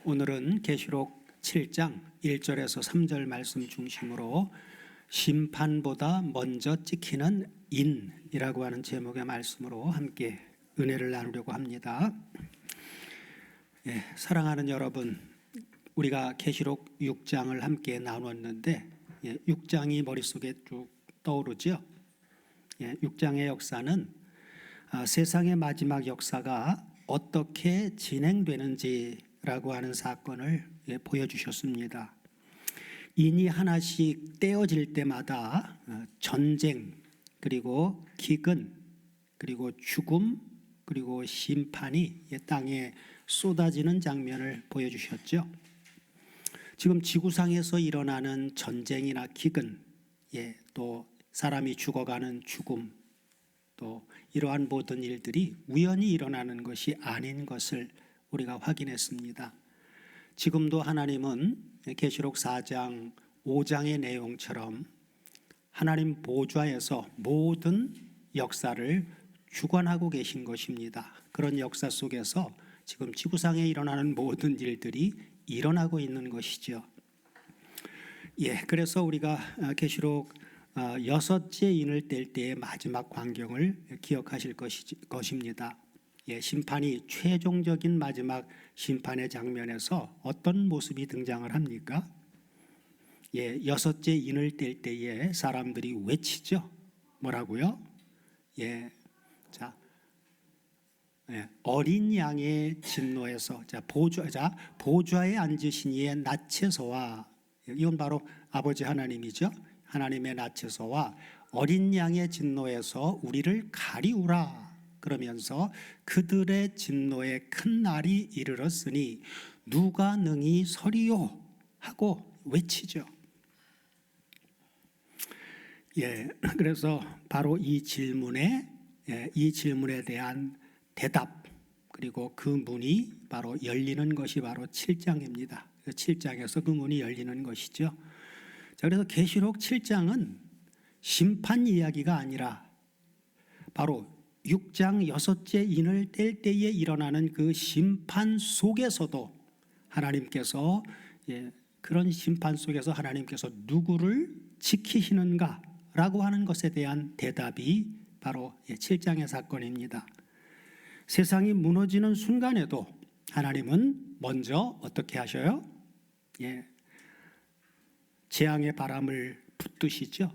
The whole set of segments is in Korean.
오늘은 계시록 7장 1절에서 3절 말씀 중심으로 심판보다 먼저 찍히는 인이라고 하는 제목의 말씀으로 함께 은혜를 나누려고 합니다. 사랑하는 여러분, 우리가 계시록 6장을 함께 나눴는데 6장이 머릿속에 쭉 떠오르죠. 6장의 역사는 세상의 마지막 역사가 어떻게 진행되는지라고 하는 사건을 보여주셨습니다. 인이 하나씩 떼어질 때마다 전쟁, 그리고 기근, 그리고 죽음, 그리고 심판이 땅에 쏟아지는 장면을 보여주셨죠. 지금 지구상에서 일어나는 전쟁이나 기근, 또 사람이 죽어가는 죽음, 또 이러한 모든 일들이 우연히 일어나는 것이 아닌 것을 우리가 확인했습니다. 지금도 하나님은 계시록 4장 5장의 내용처럼 하나님 보좌에서 모든 역사를 주관하고 계신 것입니다. 그런 역사 속에서 지금 지구상에 일어나는 모든 일들이 일어나고 있는 것이죠. 그래서 우리가 계시록 6째 인을 뗄 때의 마지막 광경을 기억하실 것입니다. 심판이 최종적인 마지막 심판의 장면에서 어떤 모습이 등장을 합니까? 6째 인을 뗄 때에 사람들이 외치죠. 뭐라고요? 어린 양의 진노에서 보좌에 앉으신 이의 낯에서와, 이건 바로 아버지 하나님이죠. 하나님의 낯에서와 어린 양의 진노에서 우리를 가리우라 그러면서 그들의 진노에 큰 날이 이르렀으니 누가 능히 서리요 하고 외치죠. 그래서 바로 이 질문에 대한 대답, 그리고 그 문이 바로 열리는 것이 바로 7장입니다. 7장에서 그 문이 열리는 것이죠. 그래서 계시록 7장은 심판 이야기가 아니라 바로 6장 6째 인을 뗄 때에 일어나는 그 심판 속에서도 하나님께서 그런 심판 속에서 하나님께서 누구를 지키시는가라고 하는 것에 대한 대답이 바로 7장의 사건입니다. 세상이 무너지는 순간에도 하나님은 먼저 어떻게 하셔요? 재앙의 바람을 붙드시죠.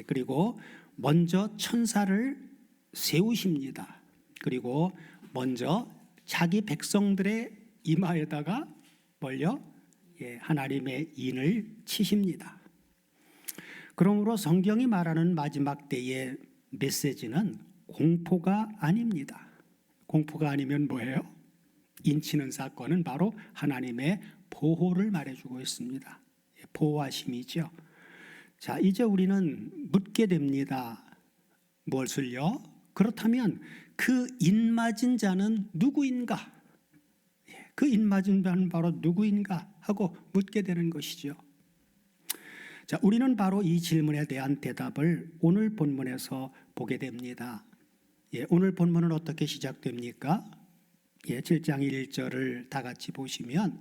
그리고 먼저 천사를 세우십니다. 그리고 먼저 자기 백성들의 이마에다가 하나님의 인을 치십니다. 그러므로 성경이 말하는 마지막 때의 메시지는 공포가 아닙니다. 공포가 아니면 뭐예요? 인치는 사건은 바로 하나님의 보호를 말해주고 있습니다. 보호하심이죠. 이제 우리는 묻게 됩니다. 무엇을요? 그렇다면 그 인맞은 자는 누구인가? 그 인맞은 자는 바로 누구인가? 하고 묻게 되는 것이죠. 우리는 바로 이 질문에 대한 대답을 오늘 본문에서 보게 됩니다. 오늘 본문은 어떻게 시작됩니까? 7장 1절을 다 같이 보시면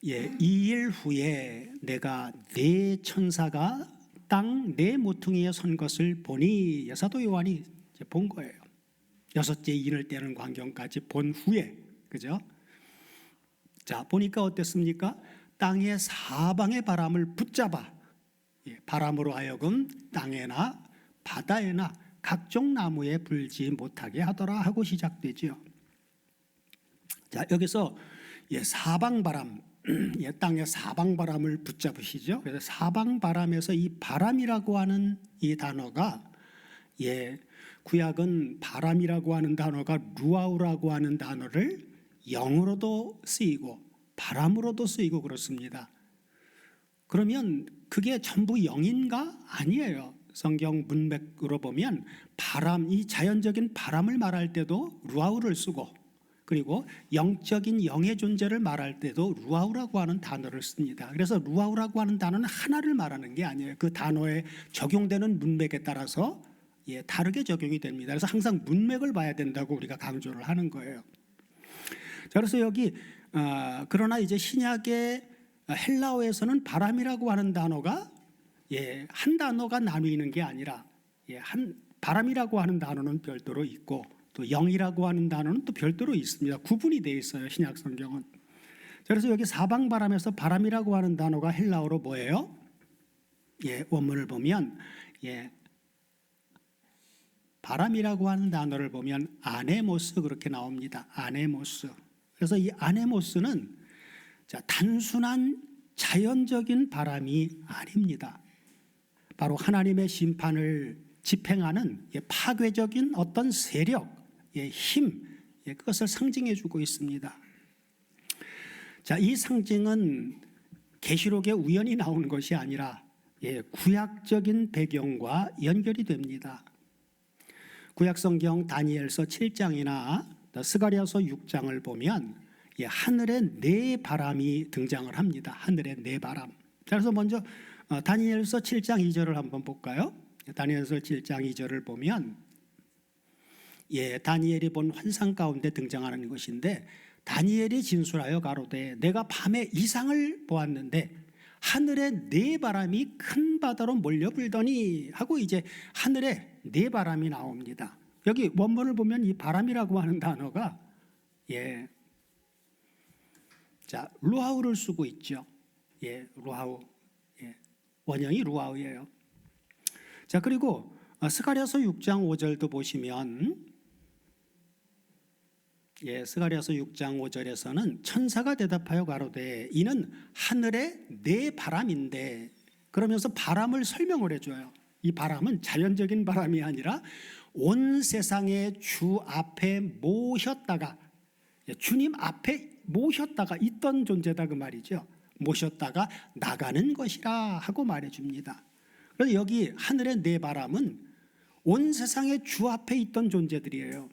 2일 후에 내가 네 천사가 땅 네 모퉁이에 선 것을 보니, 사도 요한이 본 거예요. 6째 인을 떼는 광경까지 본 후에, 그죠? 보니까 어땠습니까? 땅의 사방의 바람을 붙잡아 바람으로 하여금 땅에나 바다에나 각종 나무에 불지 못하게 하더라 하고 시작되죠. 여기서 사방바람, 땅의 사방바람을 붙잡으시죠. 그래서 사방바람에서 이 바람이라고 하는 이 단어가, 구약은 바람이라고 하는 단어가 루아우라고 하는 단어를 영어로도 쓰이고 바람으로도 쓰이고 그렇습니다. 그러면 그게 전부 영인가? 아니에요. 성경 문맥으로 보면 바람, 이 자연적인 바람을 말할 때도 루아우를 쓰고, 그리고 영적인 영의 존재를 말할 때도 루아우라고 하는 단어를 씁니다. 그래서 루아우라고 하는 단어는 하나를 말하는 게 아니에요. 그 단어에 적용되는 문맥에 따라서 다르게 적용이 됩니다. 그래서 항상 문맥을 봐야 된다고 우리가 강조를 하는 거예요. 자, 그래서 여기 그러나 이제 신약의 헬라어에서는 바람이라고 하는 단어가 한 단어가 나뉘는 게 아니라 바람이라고 하는 단어는 별도로 있고 또 영이라고 하는 단어는 또 별도로 있습니다. 구분이 되어 있어요, 신약 성경은. 그래서 여기 사방바람에서 바람이라고 하는 단어가 헬라어로 뭐예요? 원문을 보면 바람이라고 하는 단어를 보면 아네모스 그렇게 나옵니다. 아네모스. 그래서 이 아네모스는 단순한 자연적인 바람이 아닙니다. 바로 하나님의 심판을 집행하는 파괴적인 어떤 세력, 힘, 그것을 상징해 주고 있습니다. 자, 이 상징은 계시록에 우연히 나오는 것이 아니라 구약적인 배경과 연결이 됩니다. 구약성경 다니엘서 7장이나 스가랴서 6장을 보면 하늘의 네 바람이 등장을 합니다. 하늘의 네 바람. 그래서 먼저 다니엘서 7장 2절을 한번 볼까요? 다니엘서 7장 2절을 보면 다니엘이 본 환상 가운데 등장하는 것인데, 다니엘이 진술하여 가로되 내가 밤에 이상을 보았는데 하늘에 네 바람이 큰 바다로 몰려 불더니 하고 이제 하늘에 네 바람이 나옵니다. 여기 원문을 보면 이 바람이라고 하는 단어가 루아우를 쓰고 있죠. 루아우. 원형이 루아우예요. 자, 그리고 스가랴서 6장 5절도 보시면 스가랴서 6장 5절에서는 천사가 대답하여 가로되 이는 하늘의 네 바람인데, 그러면서 바람을 설명을 해줘요. 이 바람은 자연적인 바람이 아니라 온 세상의 주 앞에 모셨다가, 주님 앞에 모셨다가 있던 존재다 그 말이죠. 모셨다가 나가는 것이라 하고 말해줍니다. 그래서 여기 하늘의 네 바람은 온 세상의 주 앞에 있던 존재들이에요.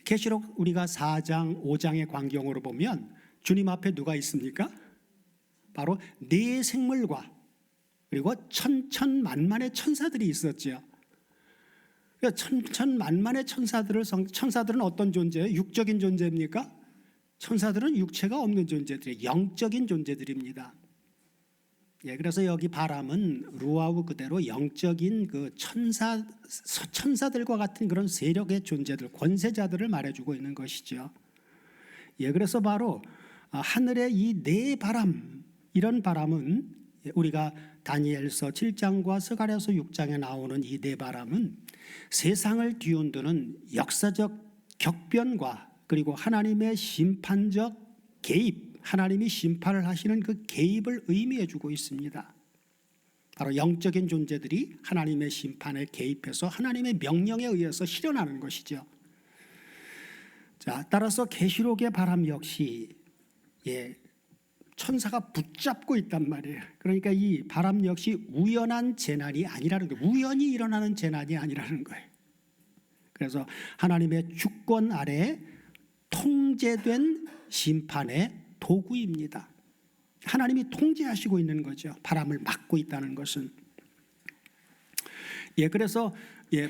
계시록 우리가 4장 5장의 광경으로 보면 주님 앞에 누가 있습니까? 바로 네 생물과 그리고 천천만만의 천사들이 있었죠. 천천만만의 천사들은 어떤 존재예요? 육적인 존재입니까? 천사들은 육체가 없는 존재들이에요. 영적인 존재들입니다. 그래서 여기 바람은 루아우 그대로 영적인 그 천사들과 같은 그런 세력의 존재들, 권세자들을 말해주고 있는 것이죠. 그래서 바로 하늘의 이 네 바람, 이런 바람은 우리가 다니엘서 7장과 스가랴서 6장에 나오는 이 네 바람은 세상을 뒤흔드는 역사적 격변과 그리고 하나님의 심판적 개입, 하나님이 심판을 하시는 그 개입을 의미해 주고 있습니다. 바로 영적인 존재들이 하나님의 심판에 개입해서 하나님의 명령에 의해서 실현하는 것이죠. 자, 따라서 계시록의 바람 역시 천사가 붙잡고 있단 말이에요. 그러니까 이 바람 역시 우연한 재난이 아니라는 거예요. 우연히 일어나는 재난이 아니라는 거예요. 그래서 하나님의 주권 아래 통제된 심판의 도구입니다. 하나님이 통제하시고 있는 거죠. 바람을 막고 있다는 것은. 그래서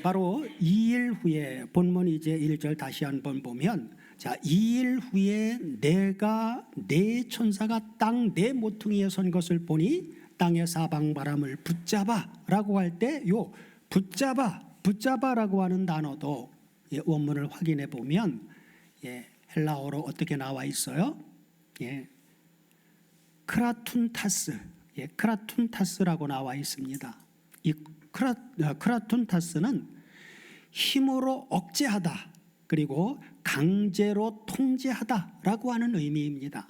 바로 2일 후에 본문 이제 1절 다시 한번 보면, 자, 2일 후에 내가 네 천사가 땅 네 모퉁이에 선 것을 보니 땅의 사방 바람을 붙잡아라고 할 때 요 붙잡아라고 하는 단어도 원문을 확인해 보면 헬라어로 어떻게 나와 있어요? 크라툰타스라고 나와 있습니다. 이 크라툰타스는 힘으로 억제하다 그리고 강제로 통제하다라고 하는 의미입니다.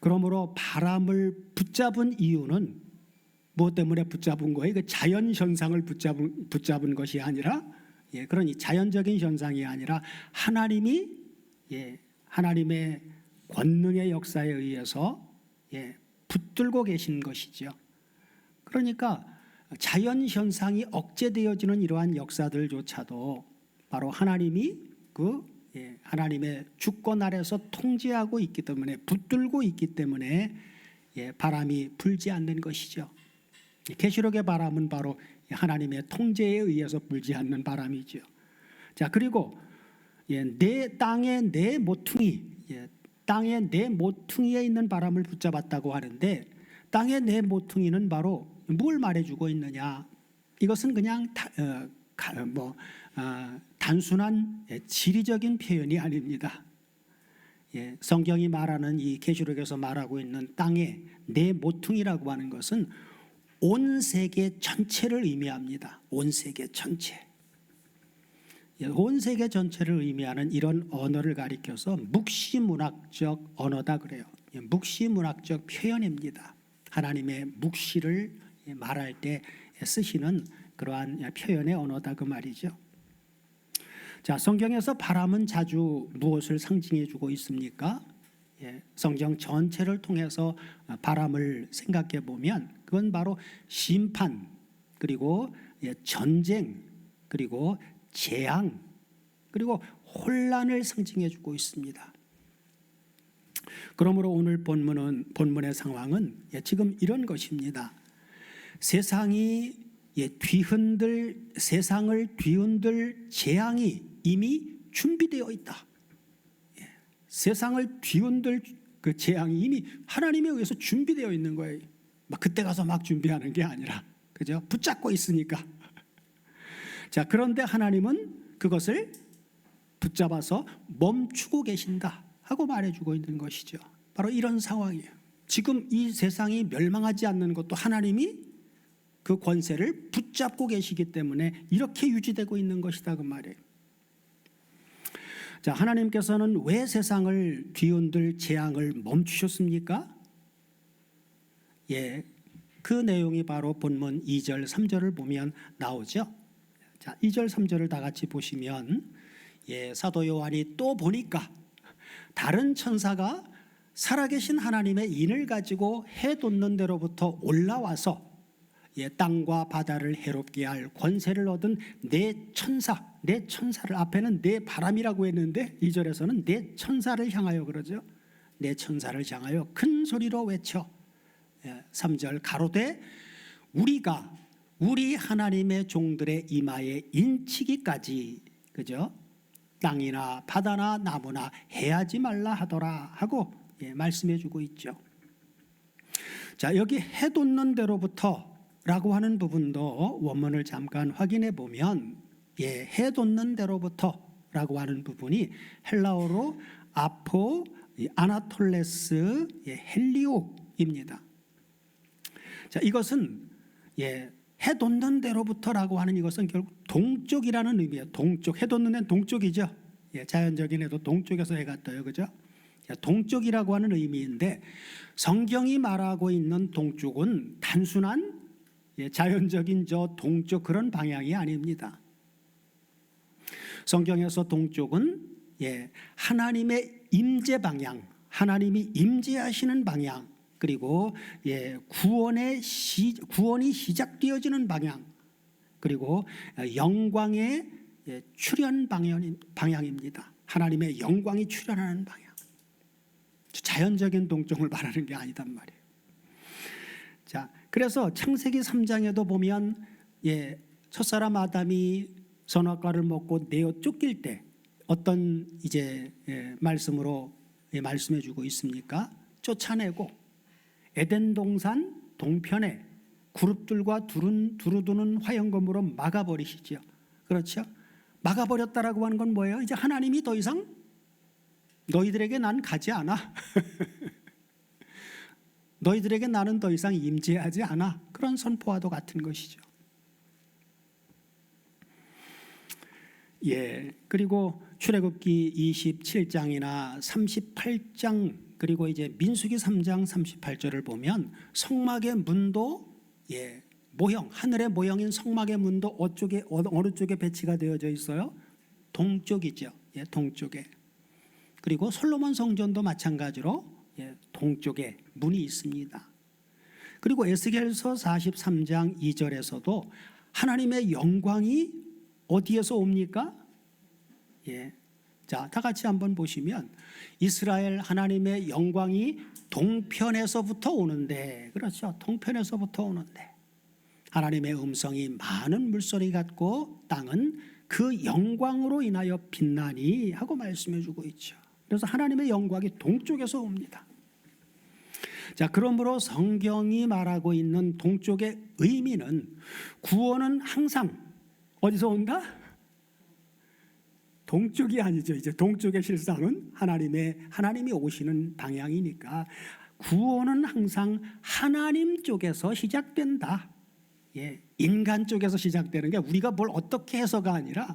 그러므로 바람을 붙잡은 이유는 무엇 때문에 붙잡은 거예요? 그 자연 현상을 붙잡은 것이 아니라, 그러니 자연적인 현상이 아니라 하나님의 권능의 역사에 의해서 붙들고 계신 것이죠. 그러니까 자연 현상이 억제되어지는 이러한 역사들조차도 바로 하나님이 하나님의 주권 아래서 통제하고 있기 때문에, 붙들고 있기 때문에 바람이 불지 않는 것이죠. 계시록의 바람은 바로 하나님의 통제에 의해서 불지 않는 바람이죠. 자, 그리고 내 땅의 내 모퉁이, 땅의 내 모퉁이에 있는 바람을 붙잡았다고 하는데, 땅의 내 모퉁이는 바로 뭘 말해주고 있느냐? 이것은 그냥 단순한 지리적인 표현이 아닙니다. 성경이 말하는 이 계시록에서 말하고 있는 땅의 내 모퉁이라고 하는 것은 온 세계 전체를 의미합니다. 온 세계 전체. 온 세계 전체를 의미하는 이런 언어를 가리켜서 묵시문학적 언어다 그래요. 묵시문학적 표현입니다. 하나님의 묵시를 말할 때 쓰시는 그러한 표현의 언어다 그 말이죠. 자, 성경에서 바람은 자주 무엇을 상징해 주고 있습니까? 성경 전체를 통해서 바람을 생각해 보면 그건 바로 심판, 그리고 전쟁, 그리고 재앙, 그리고 혼란을 상징해 주고 있습니다. 그러므로 오늘 본문의 상황은 지금 이런 것입니다. 세상을 뒤흔들 재앙이 이미 준비되어 있다. 세상을 뒤흔들 그 재앙이 이미 하나님에 의해서 준비되어 있는 거예요. 막 그때 가서 막 준비하는 게 아니라, 그죠? 붙잡고 있으니까. 자, 그런데 하나님은 그것을 붙잡아서 멈추고 계신다 하고 말해주고 있는 것이죠. 바로 이런 상황이에요. 지금 이 세상이 멸망하지 않는 것도 하나님이 그 권세를 붙잡고 계시기 때문에 이렇게 유지되고 있는 것이다 그 말이에요. 자, 하나님께서는 왜 세상을 뒤흔들 재앙을 멈추셨습니까? 그 내용이 바로 본문 2절 3절을 보면 나오죠. 자, 2절 3절을 다 같이 보시면 사도 요한이 또 보니까 다른 천사가 살아계신 하나님의 인을 가지고 해 돋는 데로부터 올라와서 땅과 바다를 해롭게 할 권세를 얻은 네 천사를 앞에는 네 바람이라고 했는데 2절에서는 네 천사를 향하여 그러죠. 네 천사를 향하여 큰 소리로 외쳐 3절 가로되 우리가 우리 하나님의 종들의 이마에 인치기까지, 그죠? 땅이나 바다나 나무나 해하지 말라 하더라 하고 말씀해 주고 있죠. 자, 여기 해 돋는 데로부터 라고 하는 부분도 원문을 잠깐 확인해 보면 해 돋는 데로부터 라고 하는 부분이 헬라어로 아포 아나톨레스 헬리오입니다. 자, 이것은 해 돋는 데로부터라고 하는 이것은 결국 동쪽이라는 의미예요. 동쪽, 해 돋는 데는 동쪽이죠. 자연적인 해도 동쪽에서 해가 떠요, 그죠? 동쪽이라고 하는 의미인데 성경이 말하고 있는 동쪽은 단순한 자연적인 저 동쪽 그런 방향이 아닙니다. 성경에서 동쪽은 하나님의 임재 방향, 하나님이 임재하시는 방향, 그리고 구원이 시작되어지는 방향, 그리고 영광의 출현 방향입니다. 하나님의 영광이 출현하는 방향. 자연적인 동쪽을 말하는 게 아니단 말이에요. 자, 그래서 창세기 3장에도 보면 첫사람 아담이 선악과를 먹고 내어 쫓길 때 어떤 말씀으로 말씀해 주고 있습니까? 쫓아내고 에덴 동산 동편에 그룹들과 두루두는 화영검으로 막아버리시죠. 그렇죠? 막아버렸다라고 하는 건 뭐예요? 이제 하나님이 더 이상 너희들에게 난 가지 않아. 너희들에게 나는 더 이상 임재하지 않아. 그런 선포와도 같은 것이죠. 그리고 출애굽기 27장이나 38장, 그리고 이제 민수기 3장 38절을 보면 성막의 문도 모형, 하늘의 모형인 성막의 문도 어느 쪽에 배치가 되어져 있어요? 동쪽이죠. 동쪽에. 그리고 솔로몬 성전도 마찬가지로 동쪽에 문이 있습니다. 그리고 에스겔서 43장 2절에서도 하나님의 영광이 어디에서 옵니까? 자, 다 같이 한번 보시면 이스라엘 하나님의 영광이 동편에서부터 오는데, 그렇죠? 동편에서부터 오는데 하나님의 음성이 많은 물소리 같고 땅은 그 영광으로 인하여 빛나니 하고 말씀해 주고 있죠. 그래서 하나님의 영광이 동쪽에서 옵니다. 자, 그러므로 성경이 말하고 있는 동쪽의 의미는 구원은 항상 어디서 온다? 동쪽이 아니죠. 이제 동쪽의 실상은 하나님이 오시는 방향이니까 구원은 항상 하나님 쪽에서 시작된다. 예, 인간 쪽에서 시작되는 게 우리가 뭘 어떻게 해서가 아니라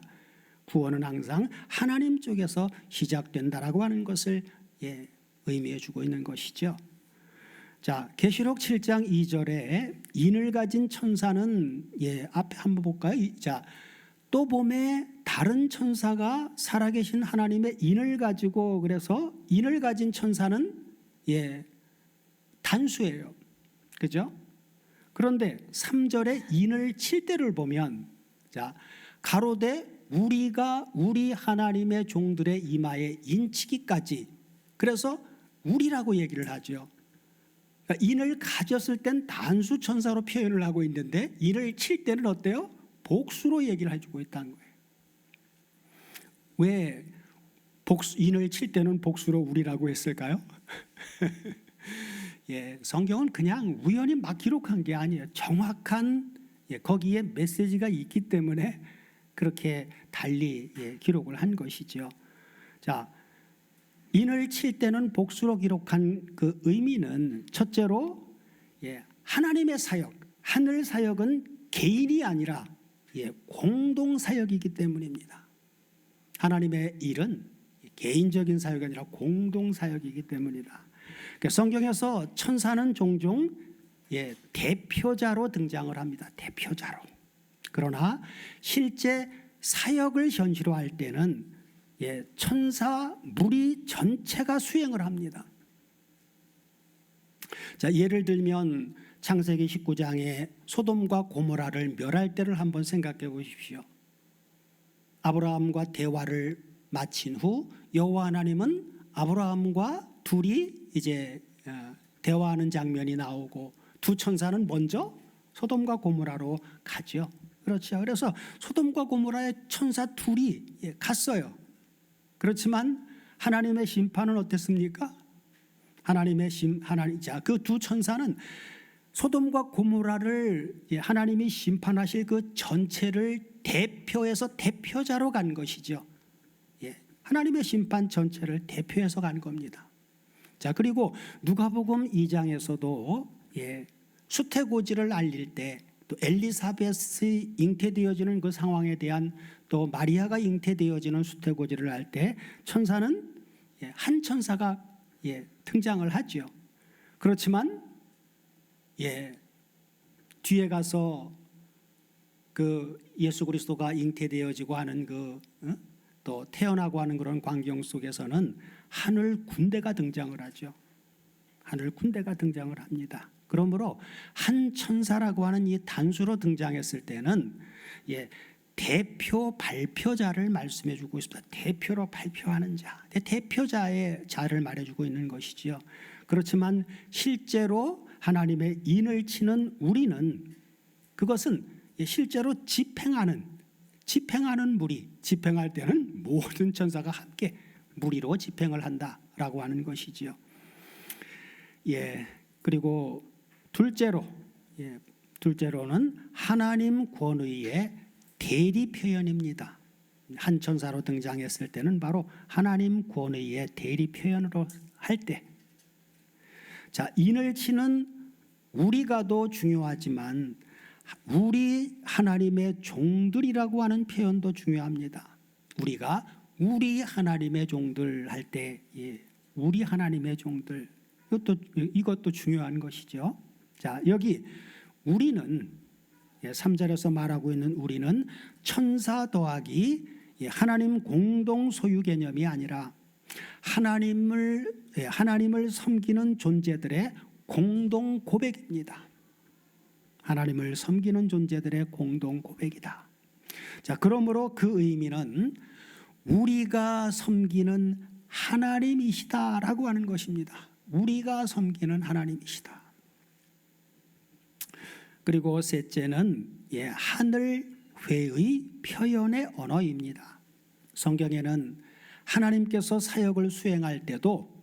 구원은 항상 하나님 쪽에서 시작된다라고 하는 것을 의미해 주고 있는 것이죠. 자, 계시록 7장 2절에 인을 가진 천사는 앞에 한번 볼까요? 자, 또 봄에 다른 천사가 살아계신 하나님의 인을 가지고, 그래서 인을 가진 천사는 단수예요. 그죠? 그런데 3절에 인을 칠 때를 보면, 자, 가로되 우리가 우리 하나님의 종들의 이마에 인치기까지, 그래서 우리라고 얘기를 하죠. 그러니까 인을 가졌을 땐 단수 천사로 표현을 하고 있는데 인을 칠 때는 어때요? 복수로 얘기를 해주고 있다는 거예요. 왜 인을 칠 때는 복수로 우리라고 했을까요? 성경은 그냥 우연히 막 기록한 게 아니에요. 정확한 거기에 메시지가 있기 때문에 그렇게 달리 기록을 한 것이죠. 자, 인을 칠 때는 복수로 기록한 그 의미는 첫째로 하나님의 사역, 하늘 사역은 개인이 아니라 공동 사역이기 때문입니다. 하나님의 일은 개인적인 사역이 아니라 공동 사역이기 때문이다. 성경에서 천사는 종종 대표자로 등장을 합니다. 대표자로. 그러나 실제 사역을 현실화할 때는 천사 무리 전체가 수행을 합니다. 자, 예를 들면 창세기 19장에 소돔과 고모라를 멸할 때를 한번 생각해 보십시오. 아브라함과 대화를 마친 후 여호와 하나님은 아브라함과 둘이 이제 대화하는 장면이 나오고 두 천사는 먼저 소돔과 고모라로 가죠. 그렇죠. 그래서 소돔과 고모라의 천사 둘이 갔어요. 그렇지만 하나님의 심판은 어땠습니까? 그 두 천사는 소돔과 고모라를 하나님이 심판하실 그 전체를 대표해서 대표자로 간 것이죠. 하나님의 심판 전체를 대표해서 간 겁니다. 자, 그리고 누가복음 2장에서도 수태고지를 알릴 때, 또 엘리사벳이 잉태되어지는 그 상황에 대한, 또 마리아가 잉태되어지는 수태고지를 할 때 천사는 한 천사가 등장을 하죠. 그렇지만 뒤에 가서 그 예수 그리스도가 잉태되어지고 하는 또 태어나고 하는 그런 광경 속에서는 하늘 군대가 등장을 하죠. 하늘 군대가 등장을 합니다. 그러므로 한 천사라고 하는 이 단수로 등장했을 때는 대표 발표자를 말씀해 주고 있습니다. 대표로 발표하는 자, 대표자의 자를 말해주고 있는 것이지요. 그렇지만 실제로 하나님의 인을 치는 우리는, 그것은 실제로 집행하는 무리, 집행할 때는 모든 천사가 함께 무리로 집행을 한다라고 하는 것이지요. 그리고 둘째로는 하나님 권위의 대리 표현입니다. 한 천사로 등장했을 때는 바로 하나님 권위의 대리 표현으로 할 때, 자, 인을 치는 우리가도 중요하지만 우리 하나님의 종들이라고 하는 표현도 중요합니다. 우리가 우리 하나님의 종들 할 때, 우리 하나님의 종들, 이것도 중요한 것이죠. 자, 여기 우리는 3절에서 말하고 있는 우리는 천사 더하기 하나님 공동 소유 개념이 아니라 하나님을 섬기는 존재들의 공동 고백입니다. 하나님을 섬기는 존재들의 공동 고백이다. 자, 그러므로 그 의미는 우리가 섬기는 하나님이시다라고 하는 것입니다. 우리가 섬기는 하나님이시다. 그리고 셋째는 하늘 회의 표현의 언어입니다. 성경에는 하나님께서 사역을 수행할 때도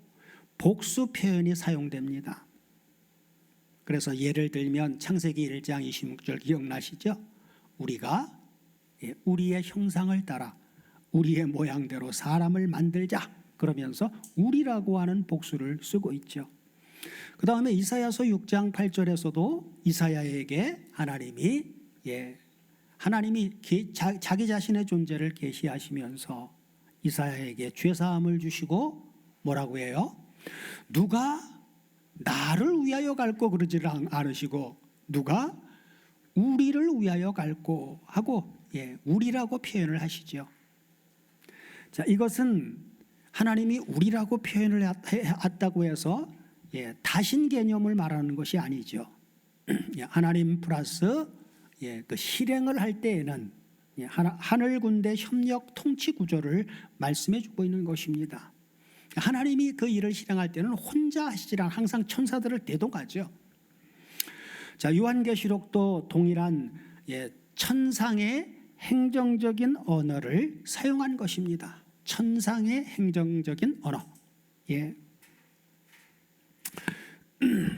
복수 표현이 사용됩니다. 그래서 예를 들면 창세기 1장 26절 기억나시죠? 우리가 우리의 형상을 따라 우리의 모양대로 사람을 만들자, 그러면서 우리라고 하는 복수를 쓰고 있죠. 그 다음에 이사야서 6장 8절에서도 이사야에게 하나님이 자기 자신의 존재를 계시하시면서 이사야에게 죄사함을 주시고 뭐라고 해요? 누가 나를 위하여 갈고 그러지를 않으시고 누가 우리를 위하여 갈고 하고 우리라고 표현을 하시죠. 자, 이것은 하나님이 우리라고 표현을 했다고 해서 다신 개념을 말하는 것이 아니죠. 하나님 플러스 그 실행을 할 때에는 하늘 군대 협력 통치 구조를 말씀해 주고 있는 것입니다. 하나님이 그 일을 실행할 때는 혼자 하시지라 항상 천사들을 대동하죠. 자, 요한계시록도 동일한 천상의 행정적인 언어를 사용한 것입니다. 천상의 행정적인 언어.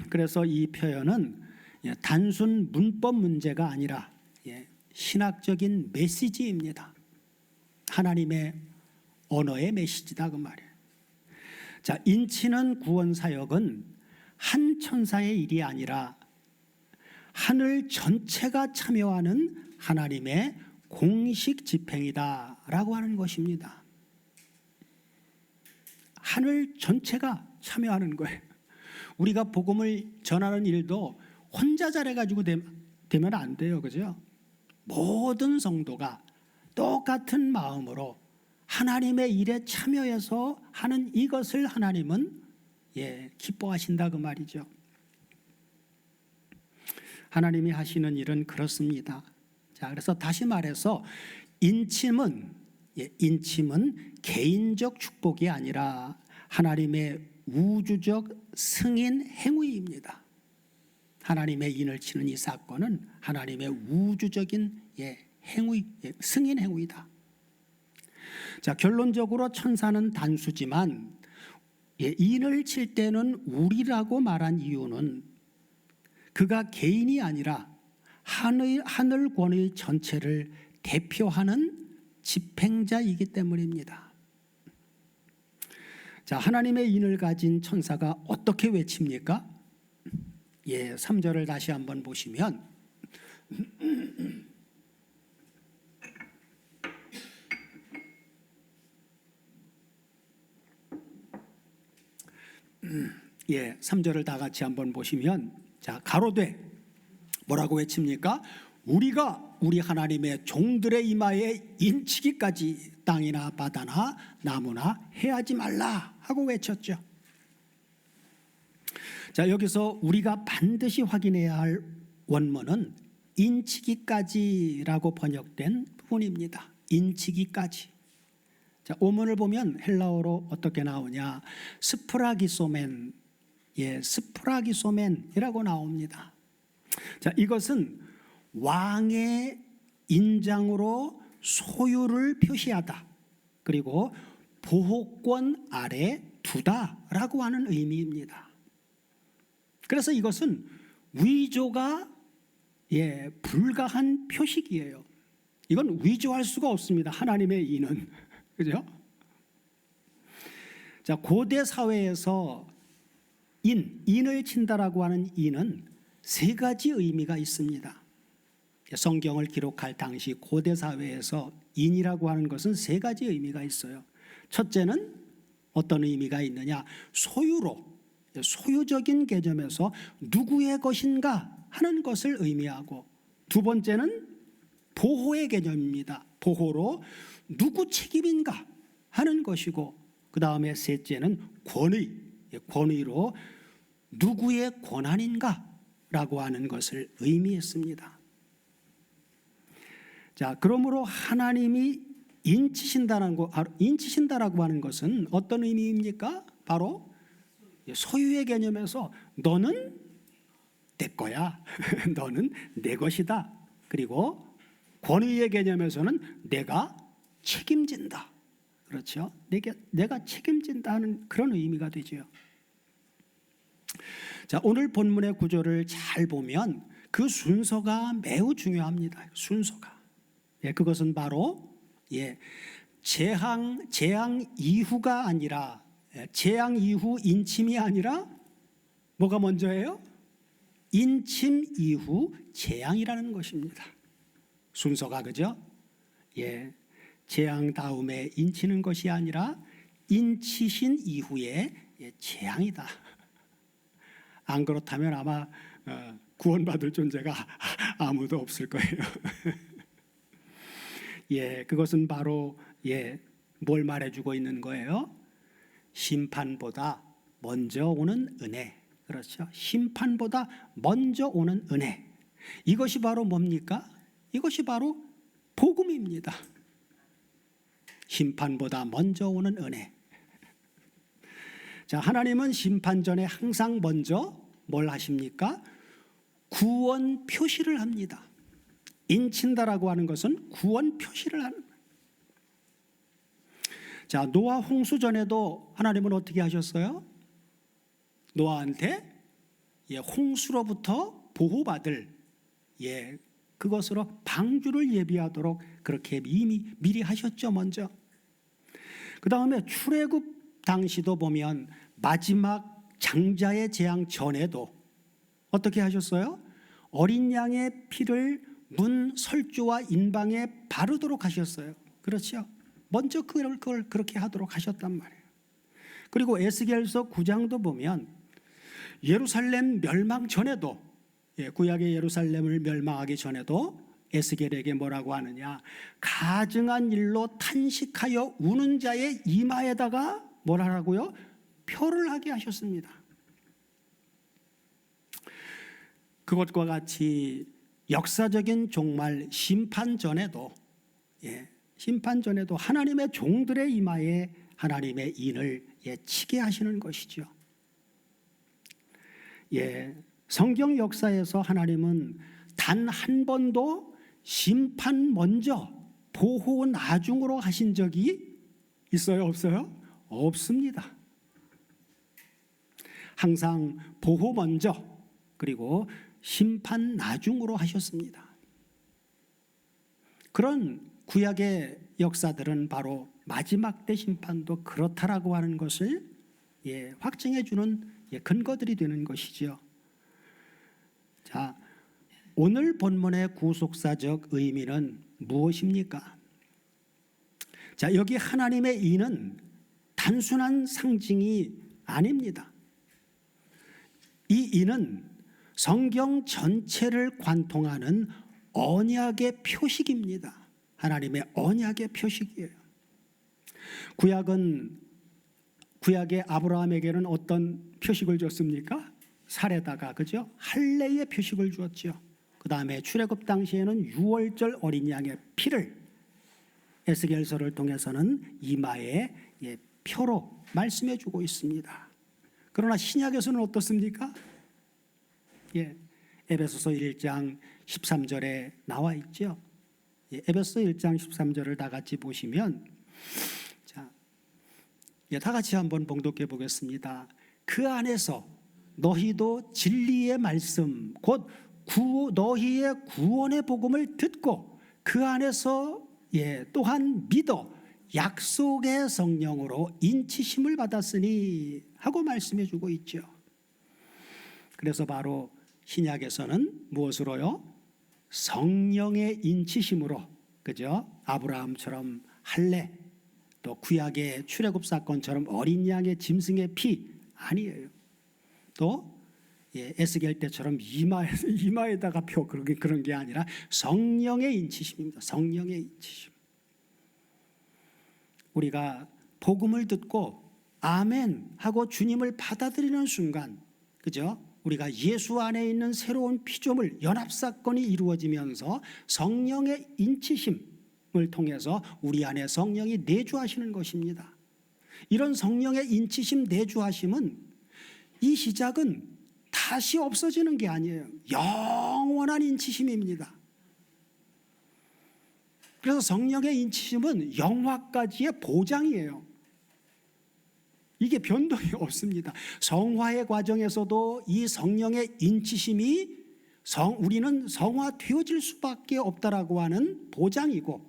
그래서 이 표현은 단순 문법 문제가 아니라 신학적인 메시지입니다. 하나님의 언어의 메시지다 그 말이에요. 자, 인치는 구원 사역은 한 천사의 일이 아니라 하늘 전체가 참여하는 하나님의 공식 집행이다라고 하는 것입니다. 하늘 전체가 참여하는 거예요. 우리가 복음을 전하는 일도 혼자 잘해가지고 되면 안 돼요, 그죠? 모든 성도가 똑같은 마음으로 하나님의 일에 참여해서 하는 이것을 하나님은 기뻐하신다 그 말이죠. 하나님이 하시는 일은 그렇습니다. 자, 그래서 다시 말해서 인침은 개인적 축복이 아니라 하나님의 우주적 승인 행위입니다. 하나님의 인을 치는 이 사건은 하나님의 우주적인 행위, 승인 행위다. 자, 결론적으로 천사는 단수지만 인을 칠 때는 우리라고 말한 이유는 그가 개인이 아니라 하늘권의 전체를 대표하는 집행자이기 때문입니다. 자, 하나님의 인을 가진 천사가 어떻게 외칩니까? 3절을 다시 한번 보시면 예, 3절을 다 같이 한번 보시면 자, 가로되 뭐라고 외칩니까? 우리가 우리 하나님의 종들의 이마에 인치기까지 땅이나 바다나 나무나 해하지 말라 하고 외쳤죠. 자, 여기서 우리가 반드시 확인해야 할 원문은 인치기까지라고 번역된 부분입니다. 인치기까지. 자, 오문을 보면 헬라어로 어떻게 나오냐? 스프라기소멘, 스프라기소멘이라고 나옵니다. 자, 이것은 왕의 인장으로 소유를 표시하다, 그리고 보호권 아래 두다라고 하는 의미입니다. 그래서 이것은 위조가 불가한 표식이에요. 이건 위조할 수가 없습니다. 하나님의 인은. 그죠? 자, 고대 사회에서 인을 친다라고 하는 인은 세 가지 의미가 있습니다. 성경을 기록할 당시 고대 사회에서 인이라고 하는 것은 세 가지 의미가 있어요. 첫째는 어떤 의미가 있느냐? 소유적인 개념에서 누구의 것인가 하는 것을 의미하고, 두 번째는 보호의 개념입니다. 보호로 누구 책임인가 하는 것이고, 그 다음에 셋째는 권위로 누구의 권한인가 라고 하는 것을 의미했습니다. 자, 그러므로 하나님이 인치신다라고 하는 것은 어떤 의미입니까? 바로 소유의 개념에서 너는 내 거야, 너는 내 것이다, 그리고 권위의 개념에서는 내가 책임진다. 그렇죠? 내가 책임진다는 그런 의미가 되죠. 자, 오늘 본문의 구조를 잘 보면 그 순서가 매우 중요합니다. 순서가. 그것은 바로 재앙 이후가 아니라, 재앙 이후 인침이 아니라 뭐가 먼저예요? 인침 이후 재앙이라는 것입니다. 순서가, 그죠? 재앙 다음에 인치는 것이 아니라 인치신 이후에 재앙이다. 안 그렇다면 아마 구원받을 존재가 아무도 없을 거예요. 그것은 바로 뭘 말해주고 있는 거예요? 심판보다 먼저 오는 은혜. 그렇죠? 심판보다 먼저 오는 은혜. 이것이 바로 뭡니까? 이것이 바로 복음입니다. 심판보다 먼저 오는 은혜. 자, 하나님은 심판 전에 항상 먼저 뭘 하십니까? 구원 표시를 합니다. 인친다라고 하는 것은 구원 표시를 하는 거예요. 자, 노아 홍수 전에도 하나님은 어떻게 하셨어요? 노아한테 홍수로부터 보호받을 그것으로 방주를 예비하도록 그렇게 이미 미리 하셨죠. 먼저. 그 다음에 출애굽 당시도 보면 마지막 장자의 재앙 전에도 어떻게 하셨어요? 어린 양의 피를 문 설주와 인방에 바르도록 하셨어요. 그렇죠? 먼저 그걸 그렇게 하도록 하셨단 말이에요. 그리고 에스겔서 9장도 보면 예루살렘 멸망 전에도, 구약의 예루살렘을 멸망하기 전에도 에스겔에게 뭐라고 하느냐? 가증한 일로 탄식하여 우는 자의 이마에다가 뭘 하라고요? 표를 하게 하셨습니다. 그것과 같이 역사적인 종말 심판 전에도 하나님의 종들의 이마에 하나님의 인을 치게 하시는 것이죠. 성경 역사에서 하나님은 단 한 번도 심판 먼저 보호 나중으로 하신 적이 있어요? 없어요? 없습니다. 항상 보호 먼저 그리고 심판 나중으로 하셨습니다. 그런 구약의 역사들은 바로 마지막 때 심판도 그렇다라고 하는 것을 확증해 주는 근거들이 되는 것이죠. 자, 오늘 본문의 구속사적 의미는 무엇입니까? 자, 여기 하나님의 인은 단순한 상징이 아닙니다. 이 인은 성경 전체를 관통하는 언약의 표식입니다. 하나님의 언약의 표식이에요. 구약의 아브라함에게는 어떤 표식을 줬습니까? 살에다가, 그죠? 할례의 표식을 주었죠. 그 다음에 출애굽 당시에는 유월절 어린 양의 피를 에스겔서를 통해서는 이마에 표로 말씀해 주고 있습니다. 그러나 신약에서는 어떻습니까? 에베소서 1장 13절에 나와 있죠. 에베소서 1장 13절을 다 같이 보시면, 자, 다 같이 한번 봉독해 보겠습니다. 그 안에서 너희도 진리의 말씀 곧 너희의 구원의 복음을 듣고 그 안에서 또한 믿어 약속의 성령으로 인치심을 받았으니 하고 말씀해 주고 있죠. 그래서 바로 신약에서는 무엇으로요? 성령의 인치심으로, 그죠? 아브라함처럼 할례, 또 구약의 출애굽 사건처럼 어린 양의 짐승의 피 아니에요. 또 에스겔 때처럼 이마에다가 표 그런 게 아니라 성령의 인치심입니다. 성령의 인치심. 우리가 복음을 듣고 아멘 하고 주님을 받아들이는 순간, 그죠? 우리가 예수 안에 있는 새로운 피조물 연합사건이 이루어지면서 성령의 인치심을 통해서 우리 안에 성령이 내주하시는 것입니다. 이런 성령의 인치심 내주하심은 이 시작은 다시 없어지는 게 아니에요. 영원한 인치심입니다. 그래서 성령의 인치심은 영화까지의 보장이에요. 이게 변동이 없습니다. 성화의 과정에서도 이 성령의 인치심이 우리는 성화되어질 수밖에 없다라고 하는 보장이고,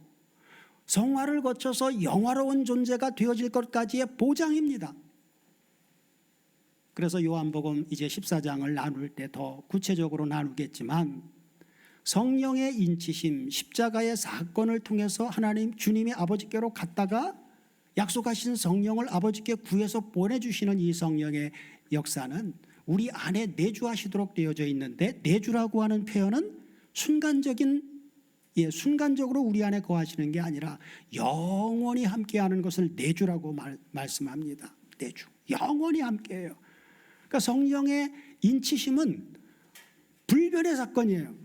성화를 거쳐서 영화로운 존재가 되어질 것까지의 보장입니다. 그래서 요한복음 이제 14장을 나눌 때 더 구체적으로 나누겠지만, 성령의 인치심, 십자가의 사건을 통해서 하나님 주님이 아버지께로 갔다가 약속하신 성령을 아버지께 구해서 보내주시는 이 성령의 역사는 우리 안에 내주하시도록 되어져 있는데, 내주라고 하는 표현은 순간적으로 우리 안에 거하시는 게 아니라 영원히 함께하는 것을 내주라고 말씀합니다. 내주, 영원히 함께해요. 그러니까 성령의 인치심은 불변의 사건이에요.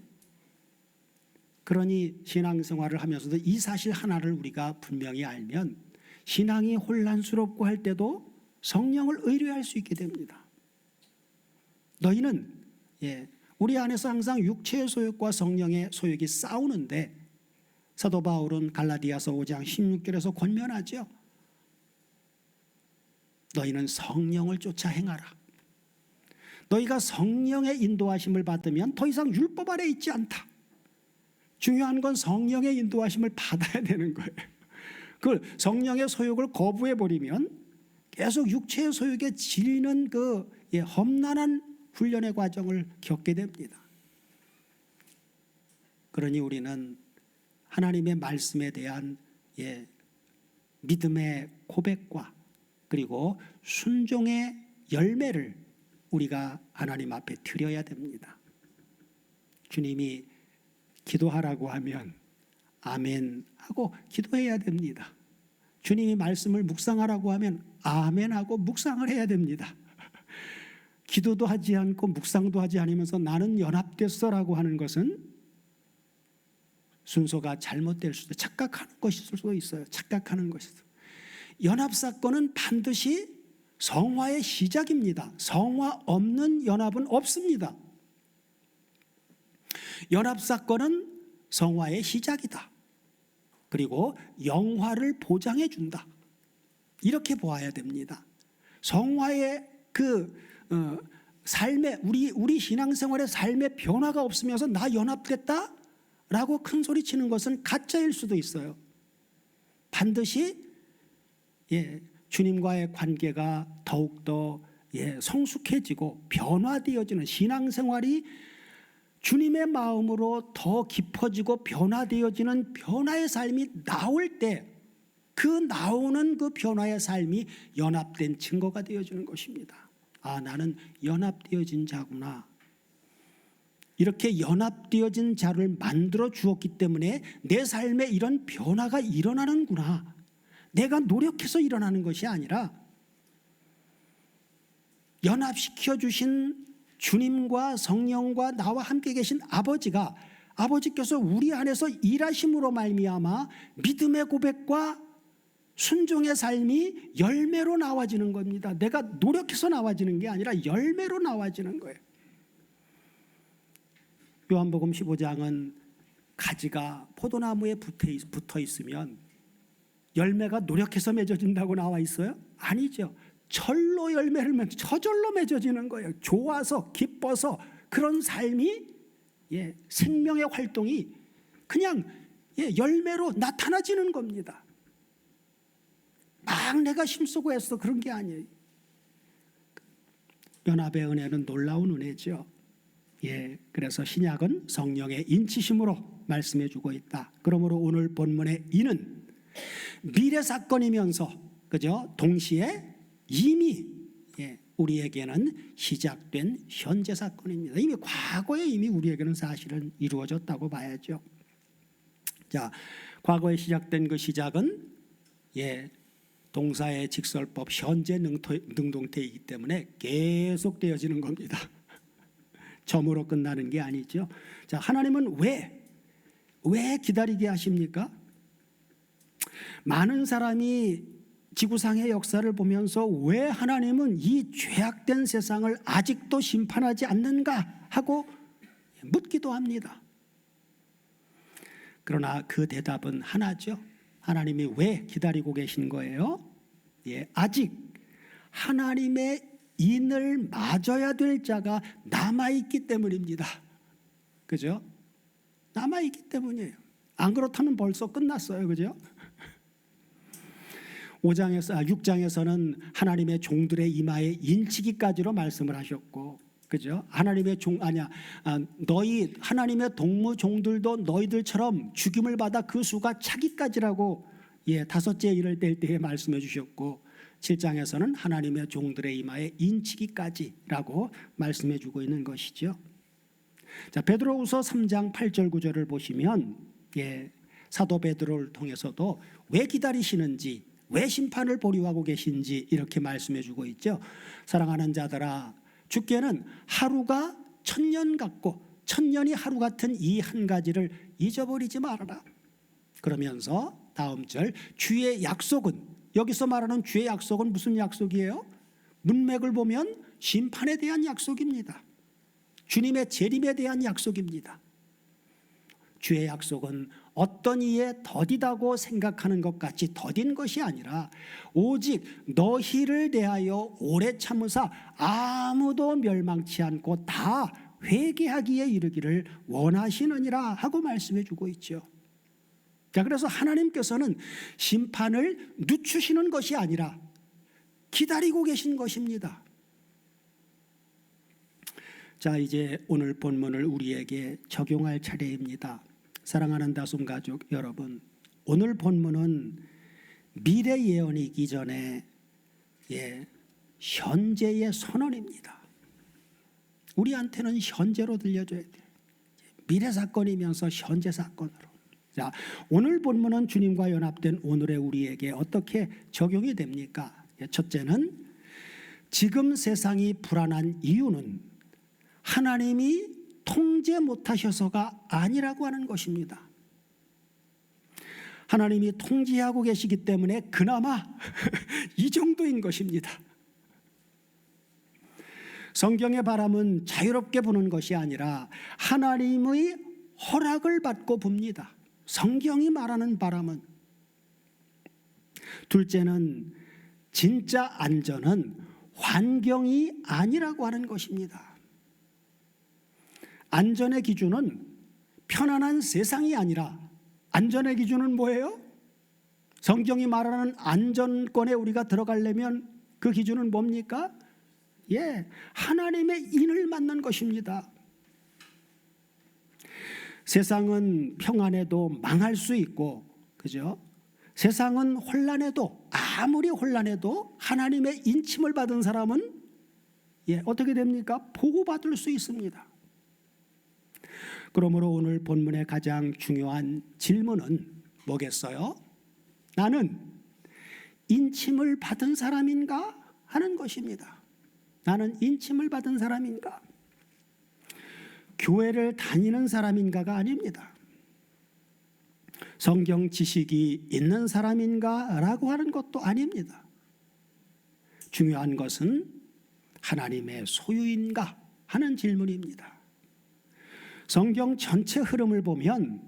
그러니 신앙생활을 하면서도 이 사실 하나를 우리가 분명히 알면 신앙이 혼란스럽고 할 때도 성령을 의뢰할 수 있게 됩니다. 너희는 우리 안에서 항상 육체의 소욕과 성령의 소욕이 싸우는데, 사도 바울은 갈라디아서 5장 16절에서 권면하죠. 너희는 성령을 쫓아 행하라. 너희가 성령의 인도하심을 받으면 더 이상 율법 아래 있지 않다. 중요한 건 성령의 인도하심을 받아야 되는 거예요. 그 성령의 소욕을 거부해버리면 계속 육체의 소욕에 질리는 그 험난한 훈련의 과정을 겪게 됩니다. 그러니 우리는 하나님의 말씀에 대한 믿음의 고백과 그리고 순종의 열매를 우리가 하나님 앞에 드려야 됩니다. 주님이 기도하라고 하면 아멘 하고 기도해야 됩니다. 주님이 말씀을 묵상하라고 하면 아멘 하고 묵상을 해야 됩니다. 기도도 하지 않고 묵상도 하지 않으면서 나는 연합됐어라고 하는 것은 순서가 잘못될 수도, 착각하는 것일 수도 있어요. 착각하는 것이죠. 연합 사건은 반드시 성화의 시작입니다. 성화 없는 연합은 없습니다. 연합 사건은 성화의 시작이다. 그리고 영화를 보장해 준다. 이렇게 보아야 됩니다. 성화의 삶의 우리 신앙생활의 삶의 변화가 없으면서 나 연합됐다라고 큰 소리 치는 것은 가짜일 수도 있어요. 반드시 주님과의 관계가 더욱더 성숙해지고 변화되어지는 신앙생활이 주님의 마음으로 더 깊어지고 변화되어지는 변화의 삶이 나올 때, 그 나오는 그 변화의 삶이 연합된 증거가 되어지는 것입니다. 아, 나는 연합되어진 자구나. 이렇게 연합되어진 자를 만들어 주었기 때문에 내 삶에 이런 변화가 일어나는구나. 내가 노력해서 일어나는 것이 아니라 연합시켜 주신 주님과 성령과 나와 함께 계신 아버지께서 우리 안에서 일하심으로 말미암아 믿음의 고백과 순종의 삶이 열매로 나와지는 겁니다. 내가 노력해서 나와지는 게 아니라 열매로 나와지는 거예요. 요한복음 15장은 가지가 포도나무에 붙어 있으면 열매가 노력해서 맺어진다고 나와 있어요? 아니죠. 절로 열매를 맺는, 저절로 맺어지는 거예요. 좋아서 기뻐서 그런 삶이 생명의 활동이 그냥 열매로 나타나지는 겁니다. 막 내가 힘쓰고 해서 그런 게 아니에요. 연합의 은혜는 놀라운 은혜죠. 그래서 신약은 성령의 인치심으로 말씀해 주고 있다. 그러므로 오늘 본문의 이는 미래 사건이면서 그죠? 동시에 이미 우리에게는 시작된 현재 사건입니다. 이미 과거에 이미 우리에게는 사실은 이루어졌다고 봐야죠. 자, 과거에 시작된 그 시작은 동사의 직설법 현재 능동태이기 때문에 계속 되어지는 겁니다. 점으로 끝나는 게 아니죠. 자, 하나님은 왜 기다리게 하십니까? 많은 사람이 지구상의 역사를 보면서 왜 하나님은 이 죄악된 세상을 아직도 심판하지 않는가 하고 묻기도 합니다. 그러나 그 대답은 하나죠. 하나님이 왜 기다리고 계신 거예요? 예, 아직 하나님의 인을 맞아야 될 자가 남아있기 때문입니다. 그죠? 남아있기 때문이에요. 안 그렇다면 벌써 끝났어요. 그죠? 6장에서는 하나님의 종들의 이마에 인치기까지로 말씀을 하셨고, 그죠? 하나님의 너희 하나님의 동무 종들도 너희들처럼 죽임을 받아 그 수가 차기까지라고 다섯째 일을 뗄 때에 말씀해 주셨고, 7장에서는 하나님의 종들의 이마에 인치기까지라고 말씀해 주고 있는 것이죠. 자, 베드로후서 3장 8절 9절을 보시면 사도 베드로를 통해서도 왜 기다리시는지, 왜 심판을 보류하고 계신지 이렇게 말씀해 주고 있죠. 사랑하는 자들아, 주께는 하루가 천년 같고 천년이 하루 같은 이 한 가지를 잊어버리지 말아라. 그러면서 다음 절, 주의 약속은, 여기서 말하는 주의 약속은 무슨 약속이에요? 문맥을 보면 심판에 대한 약속입니다. 주님의 재림에 대한 약속입니다. 주의 약속은 어떤 이에 더디다고 생각하는 것 같이 더딘 것이 아니라 오직 너희를 대하여 오래 참으사 아무도 멸망치 않고 다 회개하기에 이르기를 원하시느니라 하고 말씀해 주고 있죠. 자, 그래서 하나님께서는 심판을 늦추시는 것이 아니라 기다리고 계신 것입니다. 자, 이제 오늘 본문을 우리에게 적용할 차례입니다. 사랑하는 다솜 가족 여러분, 오늘 본문은 미래 예언이기 전에 현재의 선언입니다. 우리한테는 현재로 들려줘야 돼요. 미래 사건이면서 현재 사건으로. 자, 오늘 본문은 주님과 연합된 오늘의 우리에게 어떻게 적용이 됩니까? 첫째는 지금 세상이 불안한 이유는 하나님이 통제 못하셔서가 아니라고 하는 것입니다. 하나님이 통제하고 계시기 때문에 그나마 이 정도인 것입니다. 성경의 바람은 자유롭게 부는 것이 아니라 하나님의 허락을 받고 붑니다. 성경이 말하는 바람은. 둘째는 진짜 안전은 환경이 아니라고 하는 것입니다. 안전의 기준은 편안한 세상이 아니라 안전의 기준은 뭐예요? 성경이 말하는 안전권에 우리가 들어가려면 그 기준은 뭡니까? 하나님의 인을 맞는 것입니다. 세상은 평안해도 망할 수 있고, 그죠? 세상은 혼란해도, 아무리 혼란해도 하나님의 인침을 받은 사람은 어떻게 됩니까? 보호받을 수 있습니다. 그러므로 오늘 본문의 가장 중요한 질문은 뭐겠어요? 나는 인침을 받은 사람인가 하는 것입니다. 나는 인침을 받은 사람인가? 교회를 다니는 사람인가가 아닙니다. 성경 지식이 있는 사람인가라고 하는 것도 아닙니다. 중요한 것은 하나님의 소유인가 하는 질문입니다. 성경 전체 흐름을 보면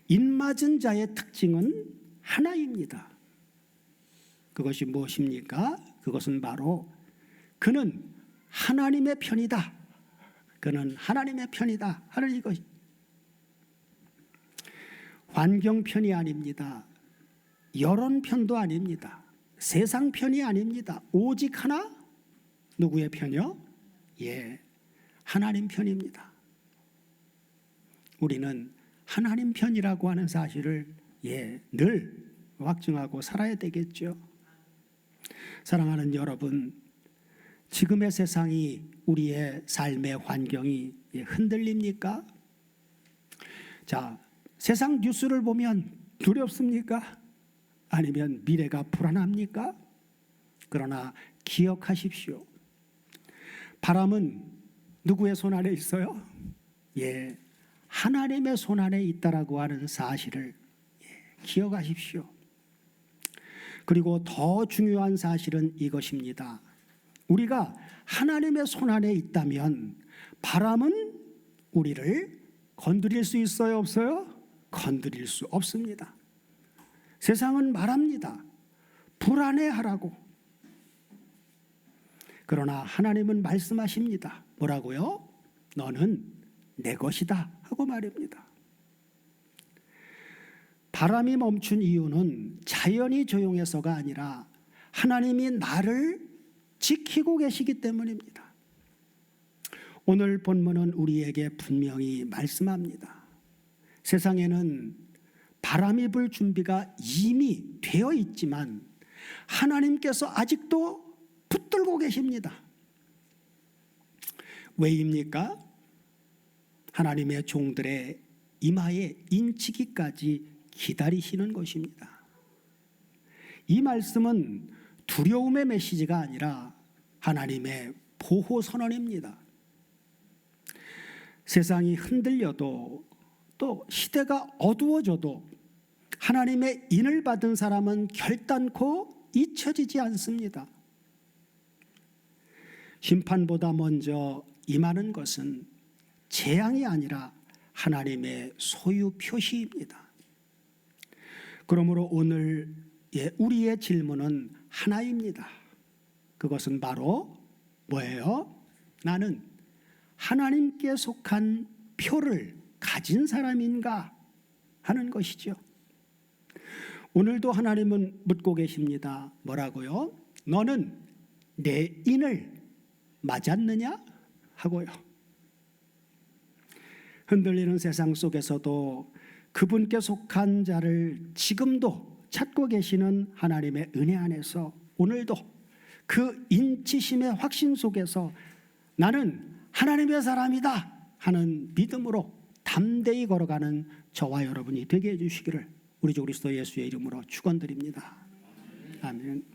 인맞은 자의 특징은 하나입니다. 그것이 무엇입니까? 그것은 바로 그는 하나님의 편이다. 그는 하나님의 편이다 하는 이것. 환경 편이 아닙니다. 여론 편도 아닙니다. 세상 편이 아닙니다. 오직 하나, 누구의 편이요? 하나님 편입니다. 우리는 하나님 편이라고 하는 사실을 늘 확증하고 살아야 되겠죠. 사랑하는 여러분, 지금의 세상이, 우리의 삶의 환경이 흔들립니까? 자, 세상 뉴스를 보면 두렵습니까? 아니면 미래가 불안합니까? 그러나 기억하십시오. 바람은 누구의 손 안에 있어요? 하나님의 손 안에 있다라고 하는 사실을 기억하십시오. 그리고 더 중요한 사실은 이것입니다. 우리가 하나님의 손 안에 있다면 바람은 우리를 건드릴 수 있어요, 없어요? 건드릴 수 없습니다. 세상은 말합니다. 불안해하라고. 그러나 하나님은 말씀하십니다. 뭐라고요? 너는 내 것이다 하고 말입니다. 바람이 멈춘 이유는 자연이 조용해서가 아니라 하나님이 나를 지키고 계시기 때문입니다. 오늘 본문은 우리에게 분명히 말씀합니다. 세상에는 바람이 불 준비가 이미 되어 있지만 하나님께서 아직도 붙들고 계십니다. 왜입니까? 하나님의 종들의 이마에 인치기까지 기다리시는 것입니다. 이 말씀은 두려움의 메시지가 아니라 하나님의 보호 선언입니다. 세상이 흔들려도 또 시대가 어두워져도 하나님의 인을 받은 사람은 결단코 잊혀지지 않습니다. 심판보다 먼저 임하는 것은 재앙이 아니라 하나님의 소유 표시입니다. 그러므로 오늘 우리의 질문은 하나입니다. 그것은 바로 뭐예요? 나는 하나님께 속한 표를 가진 사람인가 하는 것이죠. 오늘도 하나님은 묻고 계십니다. 뭐라고요? 너는 내 인을 맞았느냐? 하고요. 흔들리는 세상 속에서도 그분께 속한 자를 지금도 찾고 계시는 하나님의 은혜 안에서 오늘도 그 인치심의 확신 속에서 나는 하나님의 사람이다 하는 믿음으로 담대히 걸어가는 저와 여러분이 되게 해주시기를 우리 주 그리스도 예수의 이름으로 축원드립니다. 아멘.